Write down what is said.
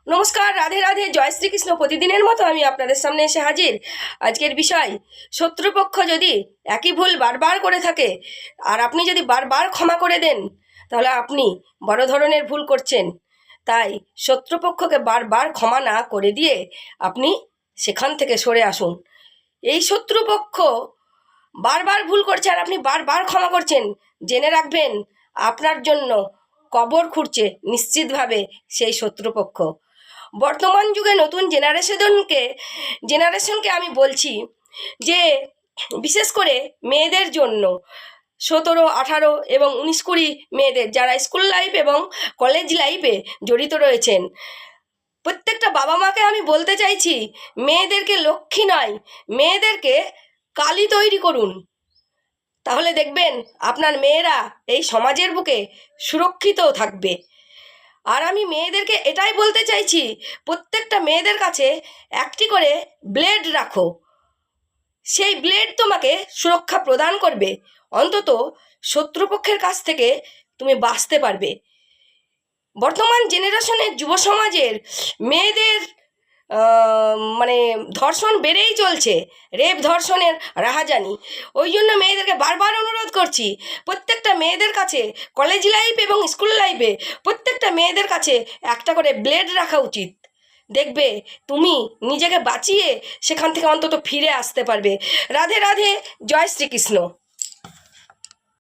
নমস্কার, রাধে রাধে, জয় শ্রীকৃষ্ণ। প্রতিদিনের মতো আমি আপনাদের সামনে এসে হাজির। আজকের বিষয়, শত্রুপক্ষ যদি একই ভুল বারবার করে থাকে আর আপনি যদি বারবার ক্ষমা করে দেন, তাহলে আপনি বড় ধরনের ভুল করছেন। তাই শত্রুপক্ষকে বারবার ক্ষমা না করে দিয়ে আপনি সেখান থেকে সরে আসুন। এই শত্রুপক্ষ বারবার ভুল করছে আর আপনি বারবার ক্ষমা করছেন, জেনে রাখবেন আপনার জন্য কবর খুঁড়ছে নিশ্চিতভাবে সেই শত্রুপক্ষ। বর্তমান যুগে নতুন জেনারেশনকে আমি বলছি যে বিশেষ করে মেয়েদের জন্য 17, 18 এবং 19-20 মেয়েদের যারা স্কুল লাইফ এবং কলেজ লাইফে জড়িত রয়েছেন, প্রত্যেকটা বাবা মাকে আমি বলতে চাইছি, মেয়েদেরকে লক্ষ্মী নয়, মেয়েদেরকে কালী তৈরি করুন। তাহলে দেখবেন আপনার মেয়েরা এই সমাজের বুকে সুরক্ষিত থাকবে। আর আমি মেয়েদেরকে এটাই বলতে চাইছি, প্রত্যেকটা মেয়েদের কাছে একটি করে ব্লেড রাখো। সেই ব্লেড তোমাকে সুরক্ষা প্রদান করবে, অন্তত শত্রুপক্ষের কাছ থেকে তুমি বাঁচতে পারবে। বর্তমান জেনারেশনের যুব সমাজের মেয়েদের মানে ধর্ষণ বেড়েই চলছে, রেপ ধর্ষণের রাহাজানি। ওই জন্য মেয়েদেরকে বারবার অনুরোধ করছি, প্রত্যেকটা মেয়েদের কাছে কলেজ লাইফ এবং স্কুল লাইফে প্রত্যেকটা মেয়েদের কাছে একটা করে ব্লেড রাখা উচিত। দেখবে তুমি নিজেকে বাঁচিয়ে সেখান থেকে অন্তত ফিরে আসতে পারবে। রাধে রাধে, জয় শ্রীকৃষ্ণ।